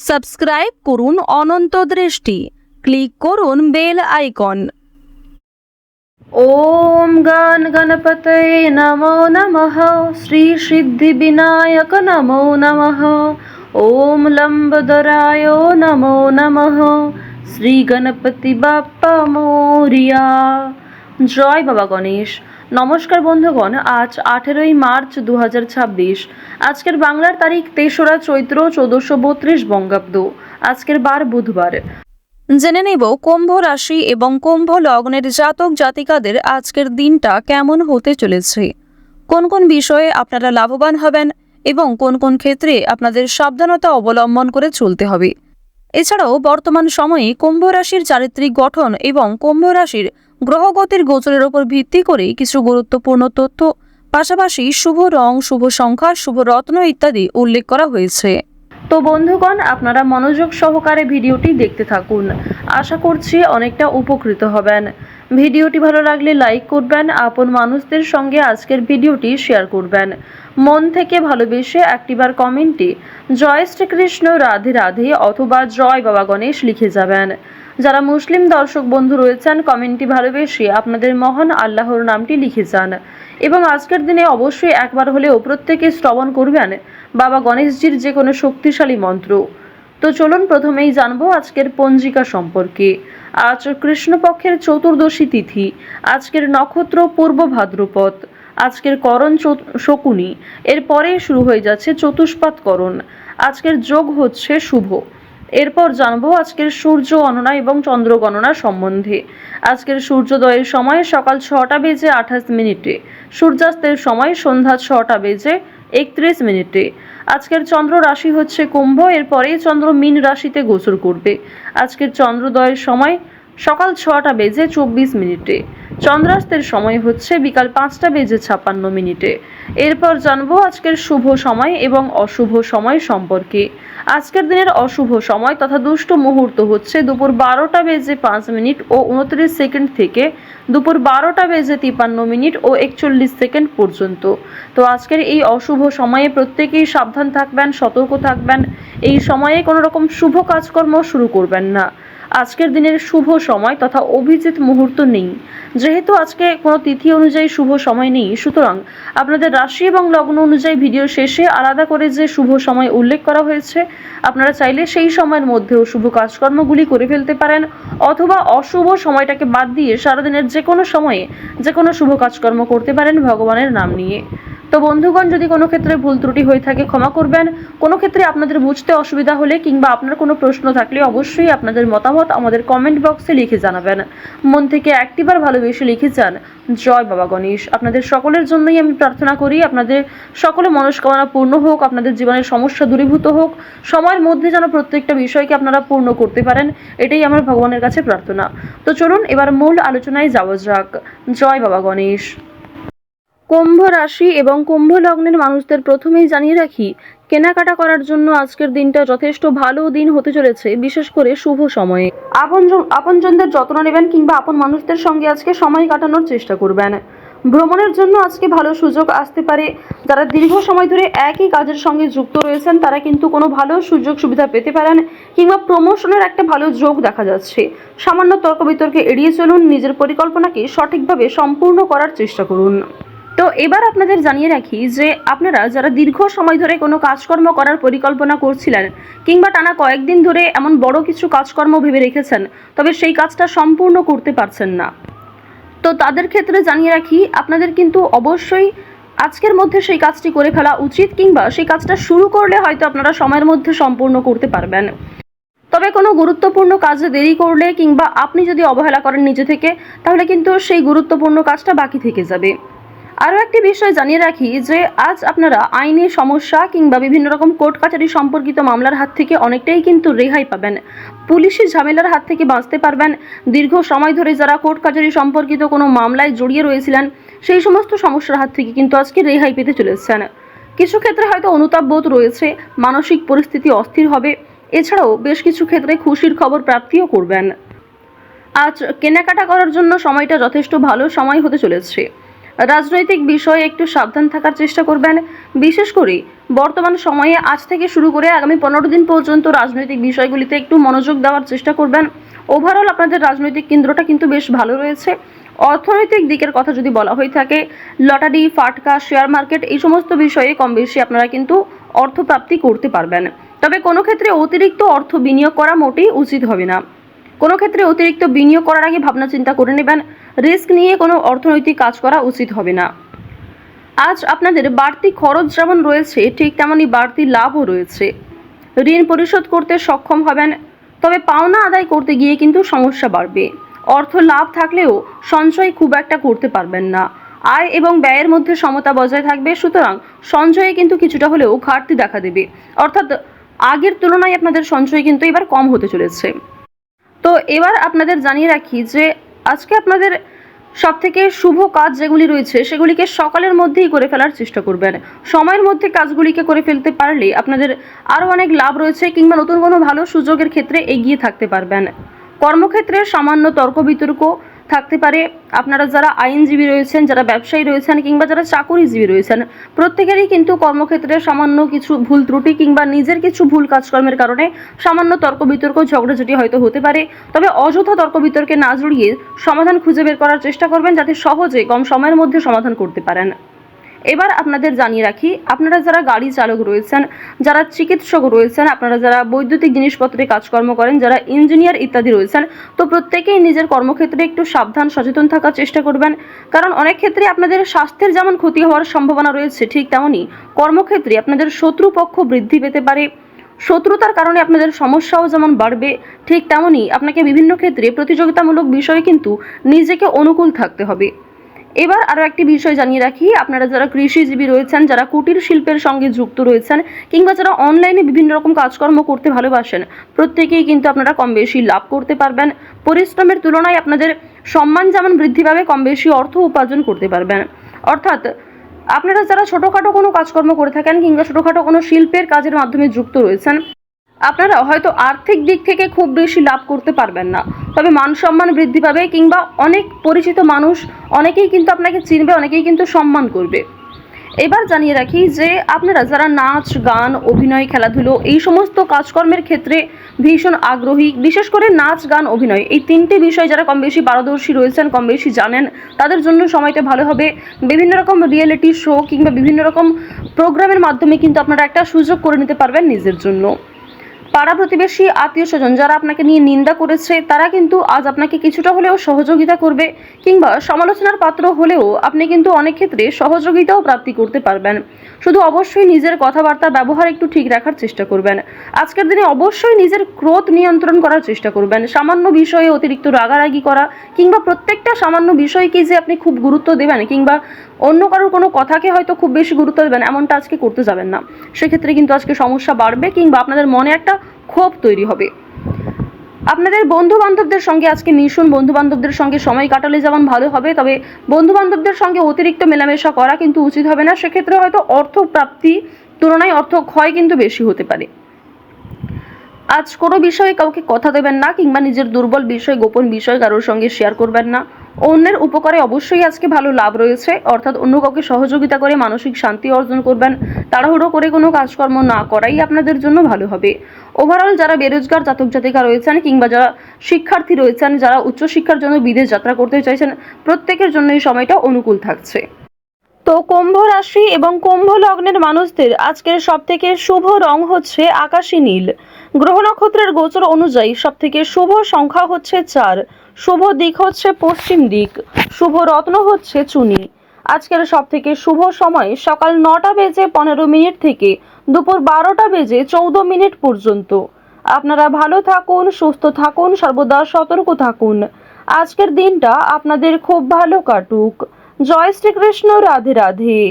Subscribe করুন অনন্ত দৃষ্টি, click করুন বেল আইকন। ওম গণ গণপতয়ে নমো নমঃ। শ্রী সিদ্ধি বিনায়ক নমো নমঃ। ওম লম্বদরায় নমো নমঃ। শ্রী গণপতি বাপ্পা মোরিয়া। জয় বাবা গণেশ। নমস্কার বন্ধুগণ, আজ 18ই মার্চ 2026। আজকের বাংলার তারিখ 3রা চৈত্র 1432 বঙ্গাব্দ। আজকের বার বুধবার। জেনে নেব কুম্ভ রাশি এবং কুম্ভ লগ্নের জাতক জাতিকাদের আজকের দিনটা কেমন হতে চলেছে, কোন কোন বিষয়ে আপনারা লাভবান হবেন এবং কোন কোন ক্ষেত্রে আপনাদের সাবধানতা অবলম্বন করে চলতে হবে। এছাড়াও বর্তমান সময়ে কুম্ভ রাশির চারিত্রিক গঠন এবং কুম্ভ রাশির গ্রহগতির গোচরের উপর ভিত্তি করে কিছু গুরুত্বপূর্ণ তথ্য, পাশাপাশি শুভ রং, শুভ সংখ্যা, শুভ রত্ন ইত্যাদি উল্লেখ করা হয়েছে। তো বন্ধুগণ, আপনারা মনোযোগ সহকারে ভিডিওটি দেখতে থাকুন। আশা করছি অনেকটা উপকৃত হবেন। ভিডিওটি ভালো লাগলে লাইক করবেন, আপন মানুষদের সঙ্গে আজকের ভিডিওটি শেয়ার করবেন। মন থেকে ভালোবেসে একটিবার কমেন্টে জয় শ্রীকৃষ্ণ, রাধে রাধে অথবা জয় বাবা গণেশ লিখে যাবেন। যারা মুসলিম দর্শক বন্ধু রয়েছেন, কমেন্টটি ভালোবেসে আপনাদের মহান আল্লাহর নামটি লিখে যান এবং আজকের দিনে অবশ্যই একবার হলেও প্রত্যেকে শ্রবণ করবেন বাবা গণেশজির যে কোনো শক্তিশালী মন্ত্র। তো চলুন প্রথমেই জানবো আজকের পঞ্জিকা সম্পর্কে। আজ কৃষ্ণপক্ষের চতুর্দশী তিথি। আজকের নক্ষত্র পূর্ব ভাদ্রপদ। আজকের করণ শকুনি। এরপরে শুরু হয়ে যাচ্ছে চতুষ্পাদ করণ। আজকের যোগ হচ্ছে শুভ। এরপর জানবো আজকের সূর্য গণনা এবং চন্দ্র গণনা সম্বন্ধে। আজকের সূর্যোদয়ের সময় সকাল 6টা বেজে 28 মিনিটে, সূর্যাস্তের সময় সন্ধ্যা 6টা বেজে 31 মিনিটে। আজকের চন্দ্র রাশি হচ্ছে কুম্ভ, এরপরে চন্দ্র মীন রাশিতে গোচর করবে। আজকের চন্দ্রোদয়ের সময় সকাল 6টা বেজে 24 মিনিটে, চন্দ্রাস্তের সময় হচ্ছে বিকাল 5টা বেজে 56 মিনিটে। এরপর জানবো আজকের শুভ সময় এবং অশুভ সময় সম্পর্কে। আজকের দিনের অশুভ সময় তথা দুষ্ট মুহূর্ত হচ্ছে দুপুর 12টা বেজে 5 মিনিট ও 29 সেকেন্ড থেকে দুপুর 12টা বেজে 53 মিনিট ও 41 সেকেন্ড পর্যন্ত। তো আজকের এই অশুভ সময়ে প্রত্যেকেই সাবধান থাকবেন, সতর্ক থাকবেন। এই সময়ে কোনো রকম শুভ কাজকর্ম শুরু করবেন না। আজকের দিনের শুভ সময় তথা অভিজিৎ মুহূর্ত নেই। যেহেতু আজকে কোনো তিথি অনুযায়ী শুভ সময় নেই, সুতরাং আপনাদের রাশি এবং লগ্ন অনুযায়ী ভিডিও শেষে আলাদা করে যে শুভ সময় উল্লেখ করা হয়েছে, আপনারা চাইলে সেই সময়ের মধ্যেও শুভ কাজকর্মগুলি করে ফেলতে পারেন, অথবা অশুভ সময়টাকে বাদ দিয়ে সারাদিনের যে কোনো সময়ে যে কোনো শুভ কাজকর্ম করতে পারেন ভগবানের নাম নিয়ে। তো বন্ধুগণ, যদি কোনো ক্ষেত্রে ভুল ত্রুটি হয়ে থাকে ক্ষমা করবেন। কোনো ক্ষেত্রে আপনাদের বুঝতে অসুবিধা হলে কিংবা আপনার কোনো প্রশ্ন থাকলে অবশ্যই আপনাদের মতামত আমাদের কমেন্ট বক্সে লিখে জানাবেন। মন থেকে একটিবার ভালোবেসে লিখে যান জয় বাবা গণেশ। আপনাদের সকলের জন্যই আমি প্রার্থনা করি আপনাদের সকলে মনস্কামনা পূর্ণ হোক, আপনাদের জীবনের সমস্যা দূরীভূত হোক, সময়ের মধ্যে যেন প্রত্যেকটা বিষয়কে আপনারা পূর্ণ করতে পারেন, এটাই আমার ভগবানের কাছে প্রার্থনা। তো চলুন এবার মূল আলোচনায় যাওয়া যাক। জয় বাবা গণেশ। কুম্ভ রাশি এবং কুম্ভ লগ্নের মানুষদের প্রথমেই জানিয়ে রাখি, কেনাকাটা করার জন্য আজকের দিনটা যথেষ্ট ভালো দিন হতে চলেছে, বিশেষ করে শুভ সময়ে। আপনজনদের যত্ন নেবেন কিংবা আপন মানুষদের সঙ্গে আজকে সময় কাটানোর চেষ্টা করবেন। ভ্রমণের জন্য আজকে ভালো সুযোগ আসতে পারে। যারা দীর্ঘ সময় ধরে একই কাজের সঙ্গে যুক্ত রয়েছেন তারা কিন্তু কোনো ভালো সুযোগ সুবিধা পেতে পারেন কিংবা প্রমোশনের একটা ভালো যোগ দেখা যাচ্ছে। সামান্য তর্ক বিতর্কে এড়িয়ে চলুন, নিজের পরিকল্পনাকে সঠিকভাবে সম্পূর্ণ করার চেষ্টা করুন। তো এবার আপনাদের জানিয়ে রাখি যে আপনারা যারা দীর্ঘ সময় ধরে কোনো কাজকর্ম করার পরিকল্পনা করছিলেন কিংবা টানা কয়েকদিন ধরে এমন বড় কিছু কাজকর্ম ভেবে রেখেছেন, তবে সেই কাজটা সম্পূর্ণ করতে পারছেন না, তো তাদের ক্ষেত্রে জানিয়ে রাখি আপনাদের কিন্তু অবশ্যই আজকের মধ্যে সেই কাজটি করে ফেলা উচিত, কিংবা সেই কাজটা শুরু করলে হয়তো আপনারা সময়ের মধ্যে সম্পূর্ণ করতে পারবেন। তবে কোনো গুরুত্বপূর্ণ কাজে দেরি করলে কিংবা আপনি যদি অবহেলা করেন নিজে থেকে, তাহলে কিন্তু সেই গুরুত্বপূর্ণ কাজটা বাকি থেকে যাবে। আরও একটি বিষয় জানিয়ে রাখি যে আজ আপনারা আইনি সমস্যা কিংবা বিভিন্ন রকম কোর্ট কাছারি সম্পর্কিত মামলার হাত থেকে অনেকটাই কিন্তু রেহাই পাবেন। পুলিশি ঝামেলার হাত থেকে বাঁচতে পারবেন। দীর্ঘ সময় ধরে যারা কোর্ট কাছারি সম্পর্কিত কোনো মামলায় জড়িয়ে রয়েছিলেন, সেই সমস্ত সমস্যার হাত থেকে কিন্তু আজকে রেহাই পেতে চলেছেন। কিছু ক্ষেত্রে হয়তো অনুতাপ বোধ রয়েছে, মানসিক পরিস্থিতি অস্থির হবে। এছাড়াও বেশ কিছু ক্ষেত্রে খুশির খবর প্রাপ্তিও করবেন। আজ কেনাকাটা করার জন্য সময়টা যথেষ্ট ভালো সময় হতে চলেছে। রাজনৈতিক বিষয়ে একটু সাবধান থাকার চেষ্টা করবেন। বিশেষ করে বর্তমান সময়ে আজ থেকে শুরু করে আগামী 15 দিন পর্যন্ত রাজনৈতিক বিষয়গুলিতে একটু মনোযোগ দেওয়ার চেষ্টা করবেন। ওভারঅল আপনাদের রাজনৈতিক কেন্দ্রটা কিন্তু বেশ ভালো রয়েছে। অর্থনৈতিক দিকের কথা যদি বলা হয়ে থাকে, লটারি, ফাটকা, শেয়ার মার্কেট এই সমস্ত বিষয়ে কম বেশি আপনারা কিন্তু অর্থপ্রাপ্তি করতে পারবেন। তবে কোনো ক্ষেত্রে অতিরিক্ত অর্থ বিনিয়োগ করা মোটেই উচিত হবে না। কোনো ক্ষেত্রে অতিরিক্ত বিনিয়োগ করার আগে ভাবনা চিন্তা করে নেবেন। রিস্ক নিয়ে কোনো অর্থনৈতিক কাজ করা উচিত হবে না। আজ আপনাদের বাড়তি খরচ যেমন রয়েছে, ঠিক তেমনই বাড়তি লাভও রয়েছে। ঋণ পরিশোধ করতে সক্ষম হবেন, তবে পাওনা আদায় করতে গিয়ে কিন্তু সমস্যা বাড়বে। অর্থ লাভ থাকলেও সঞ্চয় খুব একটা করতে পারবেন না। আয় এবং ব্যয়ের মধ্যে সমতা বজায় থাকবে, সুতরাং সঞ্চয়ে কিন্তু কিছুটা হলেও ঘাটতি দেখা দেবে। অর্থাৎ আগের তুলনায় আপনাদের সঞ্চয় কিন্তু এবার কম হতে চলেছে। তো এবার আপনাদের জানিয়ে রাখি যে আজকে আপনাদের সবথেকে শুভ কাজ যেগুলি রয়েছে সেগুলিকে সকালের মধ্যেই করে ফেলার চেষ্টা করবেন। সময়ের মধ্যে কাজগুলিকে করে ফেলতে পারলে আপনাদের আরও অনেক লাভ রয়েছে, কিংবা নতুন কোনো ভালো সুযোগের ক্ষেত্রে এগিয়ে থাকতে পারবেন। কর্মক্ষেত্রে সামান্য তর্ক বিতর্ক থাকতে পারে। আপনারা যারা আইনজীবী রয়েছেন, যারা ব্যবসায়ী রয়েছেন, কিংবা যারা চাকুরিজীবী রয়েছেন, প্রত্যেকেরই কিন্তু কর্মক্ষেত্রে সামান্য কিছু ভুল ত্রুটি কিংবা নিজের কিছু ভুল কাজকর্মের কারণে সামান্য তর্ক বিতর্ক, ঝগড়াঝাটি হয়তো হতে পারে। তবে অযথা তর্ক বিতর্কে না জড়িয়ে সমাধান খুঁজে বের করার চেষ্টা করবেন, যাতে সহজে কম সময়ের মধ্যে সমাধান করতে পারেন। এবার আপনাদের জানিয়ে রাখি, আপনারা যারা গাড়ি চালক রয়েছেন, যারা চিকিৎসক রয়েছেন, আপনারা যারা বৈদ্যুতিক জিনিসপত্রে কাজকর্ম করেন, যারা ইঞ্জিনিয়ার ইত্যাদি রয়েছেন, তো প্রত্যেকেই নিজের কর্মক্ষেত্রে একটু সাবধান সচেতন থাকার চেষ্টা করবেন। কারণ অনেক ক্ষেত্রে আপনাদের স্বাস্থ্যের যেমন ক্ষতি হওয়ার সম্ভাবনা রয়েছে, ঠিক তেমনই কর্মক্ষেত্রে আপনাদের শত্রুপক্ষ বৃদ্ধি পেতে পারে। শত্রুতার কারণে আপনাদের সমস্যাও যেমন বাড়বে, ঠিক তেমনই আপনাকে বিভিন্ন ক্ষেত্রে প্রতিযোগিতামূলক বিষয়ে কিন্তু নিজেকে অনুকূল থাকতে হবে। এবার আরও একটি বিষয় জানিয়ে রাখি, আপনারা যারা কৃষিজীবী রয়েছেন, যারা কুটির শিল্পের সঙ্গে যুক্ত রয়েছেন, কিংবা যারা অনলাইনে বিভিন্ন রকম কাজকর্ম করতে ভালোবাসেন, প্রত্যেকেই কিন্তু আপনারা কম বেশি লাভ করতে পারবেন। পরিশ্রমের তুলনায় আপনাদের সম্মান যেমন বৃদ্ধি পাবে, কম বেশি অর্থ উপার্জন করতে পারবেন। অর্থাৎ আপনারা যারা ছোটোখাটো কোনো কাজকর্ম করে থাকেন, কিংবা ছোটোখাটো কোনো শিল্পের কাজের মাধ্যমে যুক্ত রয়েছেন, আপনারা হয়তো আর্থিক দিক থেকে খুব বেশি লাভ করতে পারবেন না, তবে মান সম্মান বৃদ্ধি পাবে, কিংবা অনেক পরিচিত মানুষ অনেকেই কিন্তু আপনাকে চিনবে, অনেকেই কিন্তু সম্মান করবে। এবার জানিয়ে রাখি যে আপনারা যারা নাচ, গান, অভিনয়, খেলাধুলো এই সমস্ত কাজকর্মের ক্ষেত্রে ভীষণ আগ্রহী, বিশেষ করে নাচ, গান, অভিনয় এই তিনটি বিষয় যারা কম বেশি পারদর্শী রয়েছেন, কম বেশি জানেন, তাদের জন্য সময়টা ভালো হবে। বিভিন্ন রকম রিয়েলিটি শো কিংবা বিভিন্ন রকম প্রোগ্রামের মাধ্যমে কিন্তু আপনারা একটা সুযোগ করে নিতে পারবেন নিজের জন্য। পাড়া প্রতিবেশী, আত্মীয় স্বজন যারা আপনাকে নিয়ে নিন্দা করেছে, তারা কিন্তু আজ আপনাকে কিছুটা হলেও সহযোগিতা করবে, কিংবা সমালোচনার পাত্র হলেও আপনি কিন্তু অনেক ক্ষেত্রে সহযোগিতাও প্রাপ্তি করতে পারবেন। শুধু অবশ্যই নিজের কথাবার্তা ব্যবহার একটু ঠিক রাখার চেষ্টা করবেন। আজকের দিনে অবশ্যই নিজের ক্রোধ নিয়ন্ত্রণ করার চেষ্টা করবেন। সামান্য বিষয়ে অতিরিক্ত রাগারাগি করা, কিংবা প্রত্যেকটা সামান্য বিষয়কে যে আপনি খুব গুরুত্ব দেবেন, কিংবা অন্য কারোর কোনো কথাকে হয়তো খুব বেশি গুরুত্ব দেবেন, এমনটা আজকে করতে যাবেন না। সেক্ষেত্রে কিন্তু আজকে সমস্যা বাড়বে, কিংবা আপনাদের মনে একটা ক্ষোভ তৈরি হবে। আপনাদের বন্ধু বান্ধবদের সঙ্গে আজকে মিশুন। বন্ধু বান্ধবদের সঙ্গে সময় কাটালে যেমন ভালো হবে, তবে বন্ধু বান্ধবদের সঙ্গে অতিরিক্ত মেলামেশা করা কিন্তু উচিত হবে না। সেক্ষেত্রে হয়তো অর্থ প্রাপ্তি তুলনায় অর্থ ক্ষয় কিন্তু বেশি হতে পারে। আজ কোনো বিষয়ে কাউকে কথা দেবেন না, কিংবা নিজের দুর্বল বিষয়, গোপন বিষয় কারোর সঙ্গে শেয়ার করবেন না। অন্যের উপকারে অবশ্যই আজকে ভালো লাভ রয়েছে, অর্থাৎ অন্য কাউকে সহযোগিতা করে মানসিক শান্তি অর্জন করবেন। তাড়াহুড়ো করে কোনো কাজকর্ম না করাই আপনাদের জন্য ভালো হবে। ওভারঅল যারা বেরোজগার জাতক জাতিকা রয়েছেন, কিংবা যারা শিক্ষার্থী রয়েছেন, যারা উচ্চশিক্ষার জন্য বিদেশ যাত্রা করতে চাইছেন, প্রত্যেকের জন্য এই সময়টা অনুকূল থাকছে। তো কুম্ভ রাশি এবং কুম্ভ লগ্নের মানুষদের আজকের সবথেকে শুভ রং হচ্ছে আকাশী নীল। গ্রহ নক্ষত্রের গোচর অনুযায়ী সবথেকে শুভ সংখ্যা হচ্ছে 4, শুভ দিক হচ্ছে পশ্চিম দিক, শুভ রত্ন হচ্ছে চুনি। আজকের সবথেকে শুভ সময় সকাল 9:15 থেকে দুপুর 12:14 পর্যন্ত। আপনারা ভালো থাকুন, সুস্থ থাকুন, সর্বদা সতর্ক থাকুন। আজকের দিনটা আপনাদের খুব ভালো কাটুক। জয় শ্রীকৃষ্ণ। রাধে রাধে।